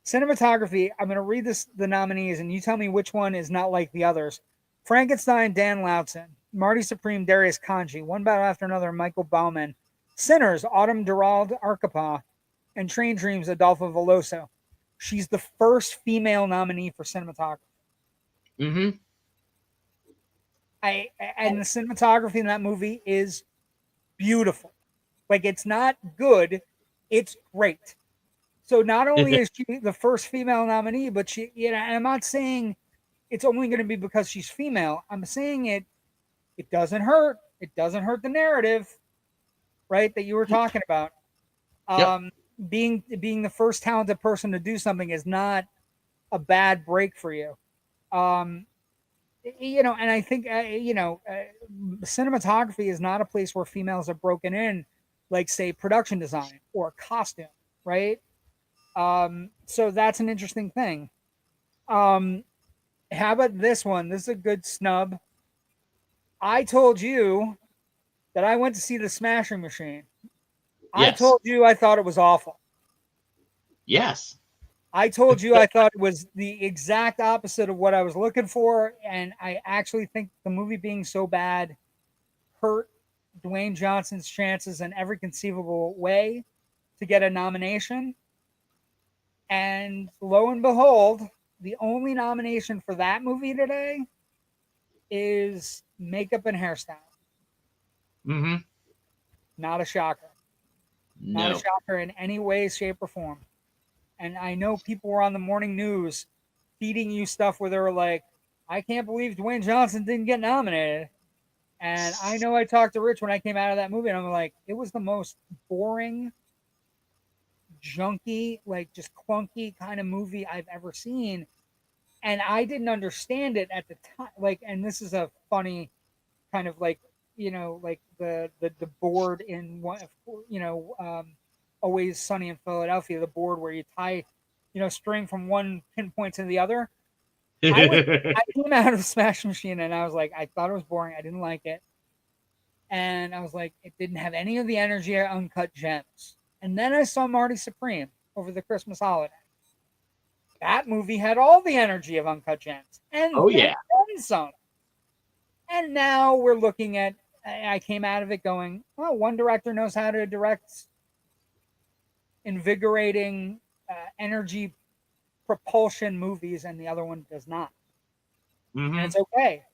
Speaker 1: cinematography, I'm going to read the nominees, and you tell me which one is not like the others. Frankenstein, Dan Lautzen. Marty Supreme, Darius Kanji. One Battle After Another, Michael Bauman. Sinners, Autumn Durald Arkapaw. And Train Dreams, Adolfo Veloso. She's the first female nominee for cinematography.
Speaker 2: Mm-hmm.
Speaker 1: And the cinematography in that movie is beautiful. Like, it's not good, it's great. So not only is she the first female nominee, but she, and I'm not saying it's only going to be because she's female. I'm saying it doesn't hurt. It doesn't hurt the narrative, right, that you were talking about. Being the first talented person to do something is not a bad break for you. And I think, cinematography is not a place where females are broken in, like, say, production design or costume, right? So that's an interesting thing. How about this one? This is a good snub. I told you that I went to see The Smashing Machine. Yes. I told you I thought it was awful.
Speaker 2: Yes.
Speaker 1: I told you I thought it was the exact opposite of what I was looking for, and I actually think the movie being so bad hurt Dwayne Johnson's chances in every conceivable way to get a nomination. And lo and behold, the only nomination for that movie today is makeup and hairstyle.
Speaker 2: Mm-hmm.
Speaker 1: Not a shocker.
Speaker 2: No.
Speaker 1: Not a shocker in any way, shape, or form. And I know people were on the morning news feeding you stuff where they were like, I can't believe Dwayne Johnson didn't get nominated. And I know I talked to Rich when I came out of that movie, and I'm like, it was the most boring, junky, like, just clunky kind of movie I've ever seen. And I didn't understand it at the time. Like, and this is a funny kind of like, like the board in one, Always Sunny in Philadelphia, the board where you tie, string from one pinpoint to the other. I came out of Smash Machine and I was like, I thought it was boring. I didn't like it. And I was like, it didn't have any of the energy of Uncut Gems. And then I saw Marty Supreme over the Christmas holiday. That movie had all the energy of Uncut Gems. And
Speaker 2: oh, yeah.
Speaker 1: And some. And now we're looking at, I came out of it going, well, one director knows how to direct invigorating energy propulsion movies and the other one does not. And it's okay.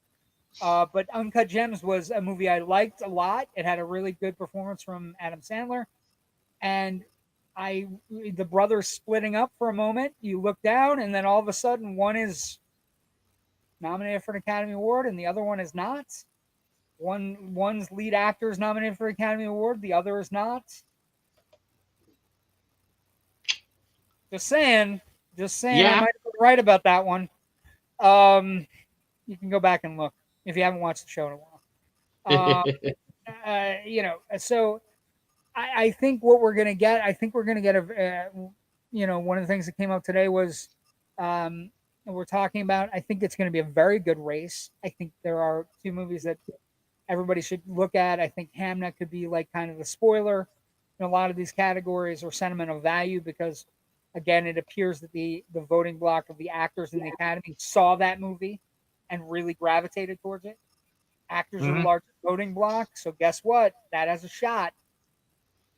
Speaker 1: But Uncut Gems was a movie I liked a lot. It had a really good performance from Adam Sandler. And the brothers splitting up for a moment, you look down and then all of a sudden one is nominated for an Academy Award and the other one is not. One's lead actor is nominated for an Academy Award, the other is not. Just saying.
Speaker 2: Yeah.
Speaker 1: I might have been right about that one. You can go back and look if you haven't watched the show in a while. So I think what we're gonna get. I think we're gonna get one of the things that came up today was, we're talking about. I think it's going to be a very good race. I think there are two movies that everybody should look at. I think Hamnet could be like kind of the spoiler in a lot of these categories, or sentimental value, because again, it appears that the voting block of the actors in the Academy saw that movie and really gravitated towards it. Actors are the largest voting block, so guess what? That has a shot,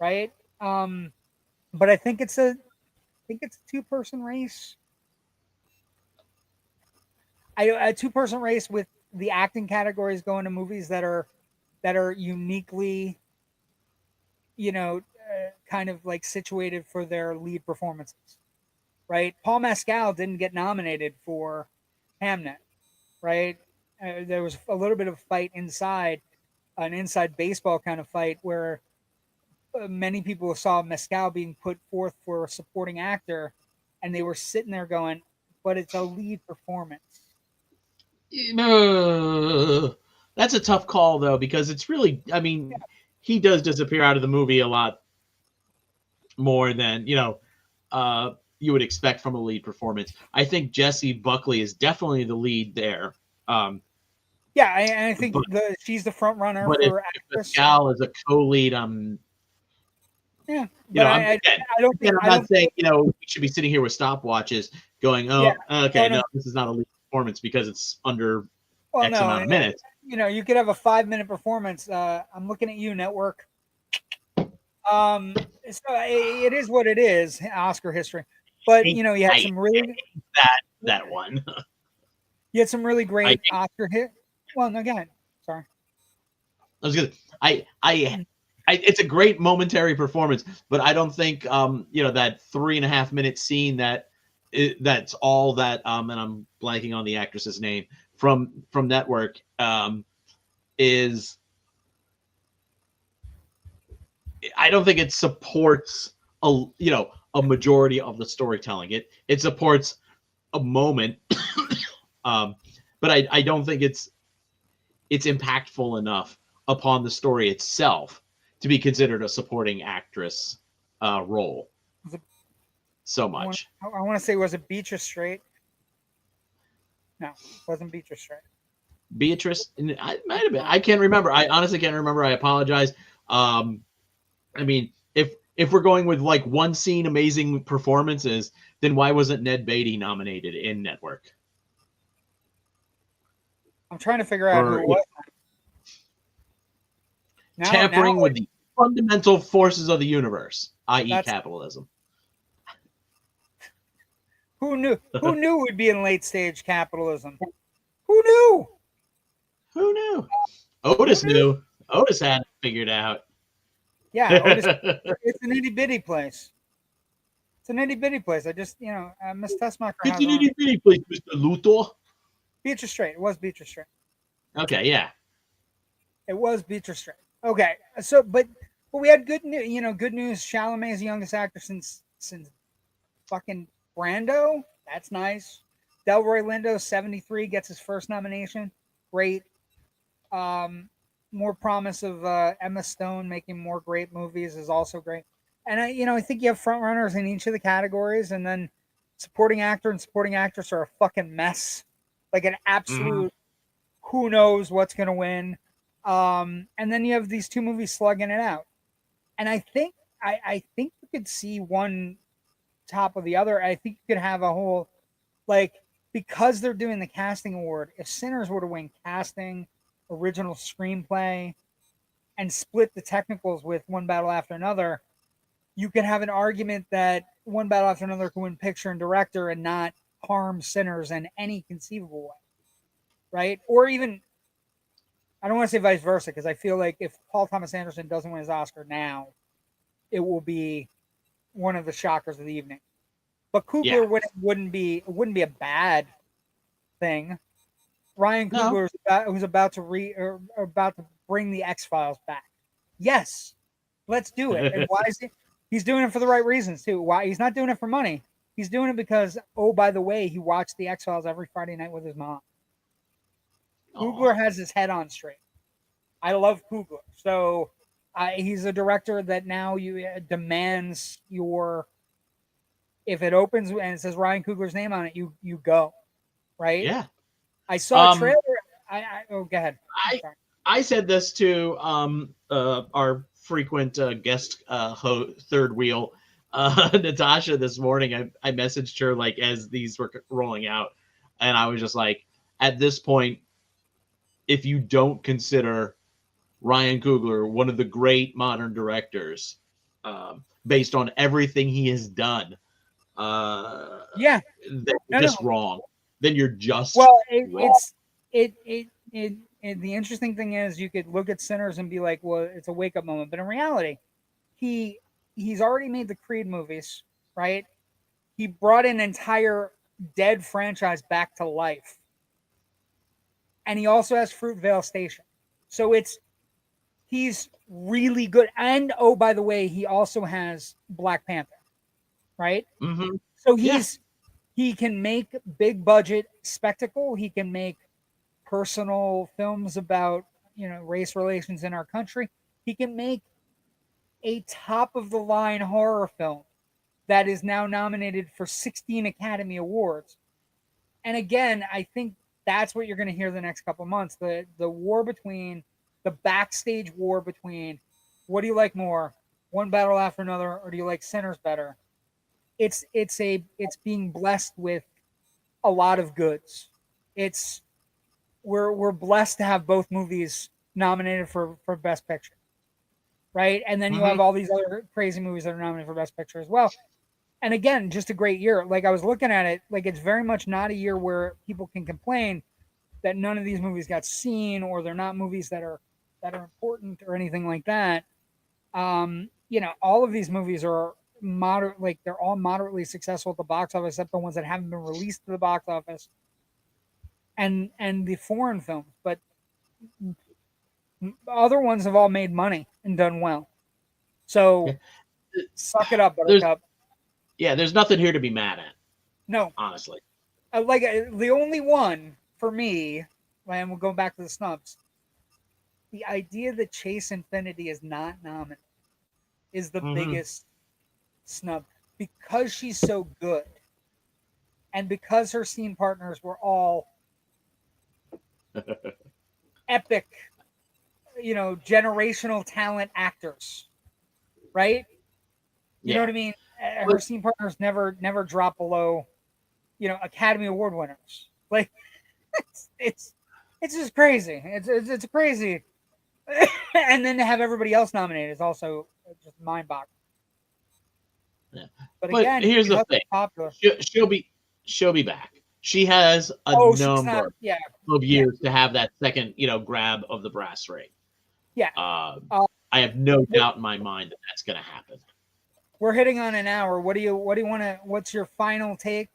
Speaker 1: right? But I think it's a two-person race. A two-person race with the acting categories going to movies that are uniquely, kind of like situated for their lead performances, right? Paul Mescal didn't get nominated for Hamnet, right? There was a little bit of a fight inside, an inside baseball kind of fight where many people saw Mescal being put forth for a supporting actor, and they were sitting there going, "But it's a lead performance."
Speaker 2: That's a tough call though, because it's really, I mean, he does disappear out of the movie a lot more than you would expect from a lead performance. I think Jessie Buckley is definitely the lead there.
Speaker 1: I think she's the front runner for
Speaker 2: actress.
Speaker 1: If
Speaker 2: Mescal is a co-lead,
Speaker 1: yeah, but I don't think
Speaker 2: I'm not saying we should be sitting here with stopwatches going, this is not a lead performance because it's under X amount of minutes.
Speaker 1: You could have a 5-minute performance. I'm looking at you, network. So it is what it is, Oscar history. But you had some really
Speaker 2: that one.
Speaker 1: You had some really great Oscar hit. Well, no, go ahead. Sorry.
Speaker 2: I was gonna. It's a great momentary performance, but I don't think that 3.5-minute scene that's all that and I'm blanking on the actress's name from Network is. I don't think it supports a majority of the storytelling. It supports a moment, but I don't think it's impactful enough upon the story itself to be considered a supporting actress role. So much.
Speaker 1: I want to say, was it Beatrice Straight? No, it wasn't Beatrice Straight.
Speaker 2: Beatrice, it might have been. I can't remember. I honestly can't remember. I apologize. I mean, if we're going with like one scene, amazing performances, then why wasn't Ned Beatty nominated in Network?
Speaker 1: I'm trying to figure out who it was.
Speaker 2: Tampering with the fundamental forces of the universe, i.e. capitalism.
Speaker 1: Who knew? Who knew we'd be in late stage capitalism? Who knew?
Speaker 2: Who knew? Otis knew. Otis had it figured out.
Speaker 1: Yeah, Otis, it's an itty bitty place. It's an itty bitty place. I just, Miss Tessmacher.
Speaker 2: It's an itty bitty place, Mr. Luthor.
Speaker 1: Beatrice Straight. It was Beatrice Straight.
Speaker 2: Okay, yeah.
Speaker 1: It was Beatrice Straight. Okay, so but we had good news. Good news. Chalamet is the youngest actor since fucking Brando. That's nice. Delroy Lindo, 73, gets his first nomination. Great. More promise of Emma Stone making more great movies is also great. And I think you have front runners in each of the categories, and then supporting actor and supporting actress are a fucking mess, like an absolute. Who knows what's gonna win? And then you have these two movies slugging it out, and I think you could see one top of the other. I think you could have a whole, like, because they're doing the casting award. If Sinners were to win casting original screenplay and split the technicals with One Battle After Another, you can have an argument that One Battle After Another can win picture and director and not harm Sinners in any conceivable way, right? Or even, I don't want to say vice versa, because I feel like if Paul Thomas Anderson doesn't win his Oscar now, it will be one of the shockers of the evening. But Coogler wouldn't be a bad thing. Ryan Coogler was about to bring the X-Files back. Yes, let's do it. And why is he? He's doing it for the right reasons too. Why? He's not doing it for money. He's doing it because, oh, by the way, he watched the X-Files every Friday night with his mom. Coogler has his head on straight. I love Coogler. So he's a director that now demands your. If it opens and it says Ryan Coogler's name on it, you go, right?
Speaker 2: Yeah.
Speaker 1: I saw a trailer. Go ahead.
Speaker 2: I said this to our frequent guest third wheel, Natasha, this morning. I messaged her like as these were rolling out, and I was just like, at this point, if you don't consider Ryan Coogler one of the great modern directors, based on everything he has done, wrong. Then you're just wrong.
Speaker 1: The interesting thing is you could look at Sinners and be like, well, it's a wake up moment, but in reality, he's already made the Creed movies, right? He brought an entire dead franchise back to life, and he also has Fruitvale Station, so he's really good. And oh, by the way, he also has Black Panther, right?
Speaker 2: Mm-hmm.
Speaker 1: So he can make big budget spectacle. He can make personal films about, race relations in our country. He can make a top of the line horror film that is now nominated for 16 Academy Awards. And again, I think that's what you're going to hear the next couple months. The war between the backstage war between, what do you like more, One Battle After Another, or do you like Sinners better? It's being blessed with a lot of goods. We're blessed to have both movies nominated for Best Picture, right? And then you have all these other crazy movies that are nominated for Best Picture as well. And again, just a great year. Like, I was looking at it, like, it's very much not a year where people can complain that none of these movies got seen, or they're not movies that are important or anything like that. All of these movies are they're all moderately successful at the box office, except the ones that haven't been released to the box office, and the foreign films. But other ones have all made money and done well. So suck it up, Buttercup.
Speaker 2: There's nothing here to be mad at.
Speaker 1: No,
Speaker 2: honestly.
Speaker 1: The only one for me, and we'll go back to the snubs. The idea that Chase Infinity is not nominated is the biggest snub, because she's so good, and because her scene partners were all epic, generational talent actors, right? You know what I mean? Her scene partners never drop below, Academy Award winners. Like, it's just crazy. It's crazy. And then to have everybody else nominated is also just mind-boggling.
Speaker 2: Yeah.
Speaker 1: But again,
Speaker 2: here's the thing: she'll be back. She has a number of years to have that second, grab of the brass ring.
Speaker 1: Yeah.
Speaker 2: I have no doubt in my mind that that's going to happen.
Speaker 1: We're hitting on an hour. What do you want to? What's your final take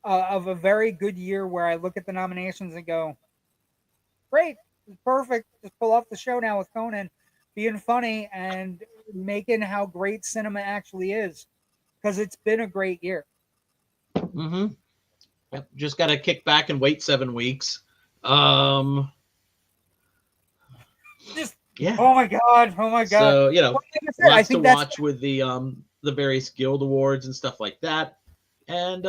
Speaker 1: of a very good year where I look at the nominations and go, great, perfect. Just pull off the show now with Conan being funny and making how great cinema actually is, because it's been a great year.
Speaker 2: Mm-hmm. Yep. Just got to kick back and wait 7 weeks.
Speaker 1: Oh my god.
Speaker 2: So,
Speaker 1: like I said,
Speaker 2: lots to watch with the various guild awards and stuff like that. And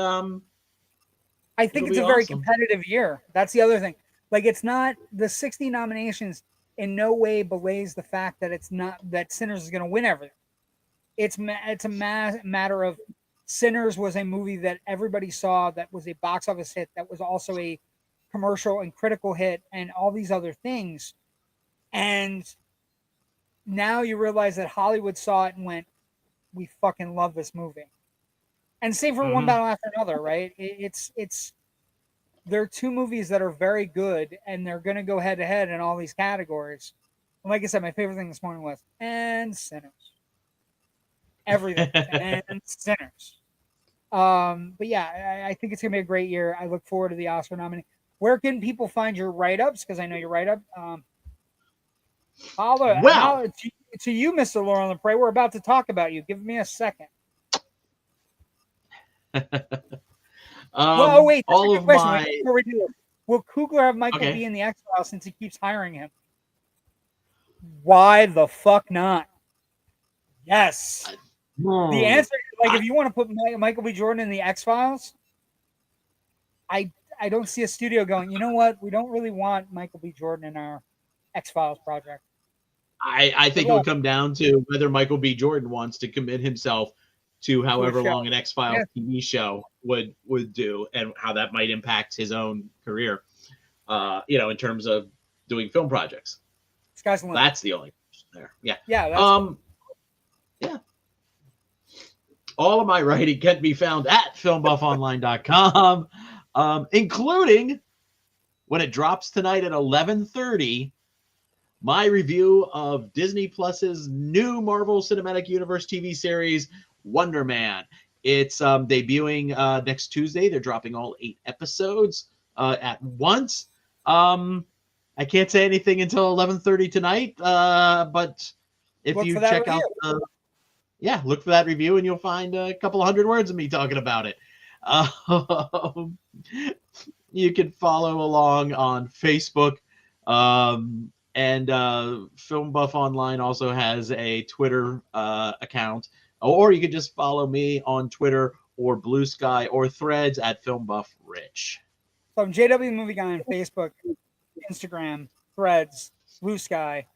Speaker 1: I think it's a very competitive year. That's the other thing. Like, it's not, the 60 nominations in no way belays the fact that it's not, that Sinners is going to win everything. It's a matter of, Sinners was a movie that everybody saw, that was a box office hit, that was also a commercial and critical hit and all these other things. And now you realize that Hollywood saw it and went, we fucking love this movie. And same for One Battle After Another, right? There are two movies that are very good, and they're going to go head to head in all these categories. And like I said, my favorite thing this morning was and Sinners. Everything and Sinners. But yeah, I think it's gonna be a great year. I look forward to the Oscar nominee. Where can people find your write-ups? Because I know your write-up. Holla to you, Mr. Laurent Lepre. We're about to talk about you. Give me a second. Well, wait.
Speaker 2: All of my...
Speaker 1: Before we do it, will Coogler have Michael B in the X-Files since he keeps hiring him? Why the fuck not? Yes. The answer, like, if you want to put Michael B. Jordan in the X-Files, I don't see a studio going, you know what? We don't really want Michael B. Jordan in our X-Files project.
Speaker 2: I think it would come down to whether Michael B. Jordan wants to commit himself to however long an X-Files TV show would do, and how that might impact his own career, in terms of doing film projects. That's the only question there. Yeah.
Speaker 1: Yeah.
Speaker 2: Yeah. All of my writing can be found at filmbuffonline.com, including when it drops tonight at 11:30, my review of Disney Plus's new Marvel Cinematic Universe TV series, Wonder Man. It's debuting next Tuesday. They're dropping all 8 episodes at once. I can't say anything until 11:30 tonight, but if you check out look for that review and you'll find a couple of 100 words of me talking about it. You can follow along on Facebook, and Filmbuff Online also has a Twitter account, or you can just follow me on Twitter or Blue Sky or Threads at FilmbuffRich.
Speaker 1: So I'm JW Movie Guy on Facebook, Instagram, Threads, Blue Sky,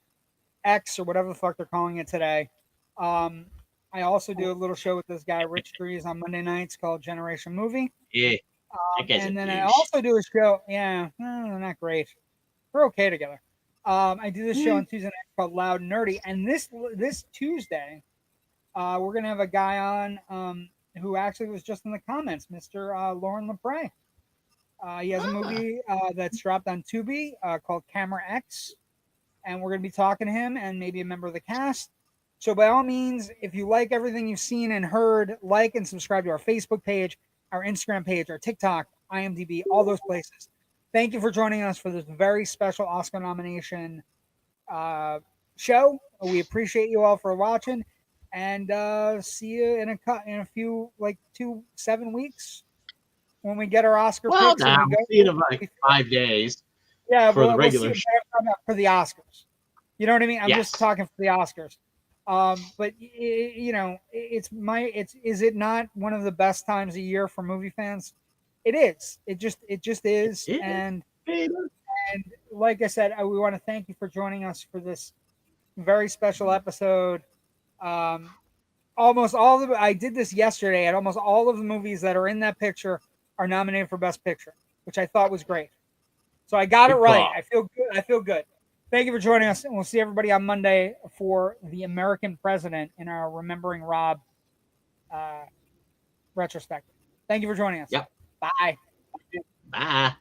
Speaker 1: X, or whatever the fuck they're calling it today. I also do a little show with this guy, Rich Drees, on Monday nights called Generation Movie.
Speaker 2: Yeah.
Speaker 1: And then I also do a show. Yeah, not great. We're okay together. I do this show on Tuesday night called Loud and Nerdy. And this Tuesday, we're going to have a guy on who actually was just in the comments, Mr. Laurent Lepre. He has a movie that's dropped on Tubi called Camera X. And we're going to be talking to him and maybe a member of the cast. So by all means, if you like everything you've seen and heard, like and subscribe to our Facebook page, our Instagram page, our TikTok, IMDb, all those places. Thank you for joining us for this very special Oscar nomination show. We appreciate you all for watching, and see you in a few 7 weeks when we get our Oscar picks.
Speaker 2: Well, now see you in like 5 days.
Speaker 1: Yeah,
Speaker 2: for the regular
Speaker 1: for the Oscars. You know what I mean? I'm just talking for the Oscars. But is it not one of the best times a year for movie fans? It is. It just is. And like I said, we want to thank you for joining us for this very special episode. Almost all of the, I did this yesterday, and almost all of the movies that are in that picture are nominated for Best Picture, which I thought was great. So I got it right. I feel good. Thank you for joining us, and we'll see everybody on Monday for the American President in our Remembering Rob retrospective. Thank you for joining us.
Speaker 2: Yep.
Speaker 1: Bye.
Speaker 2: Bye.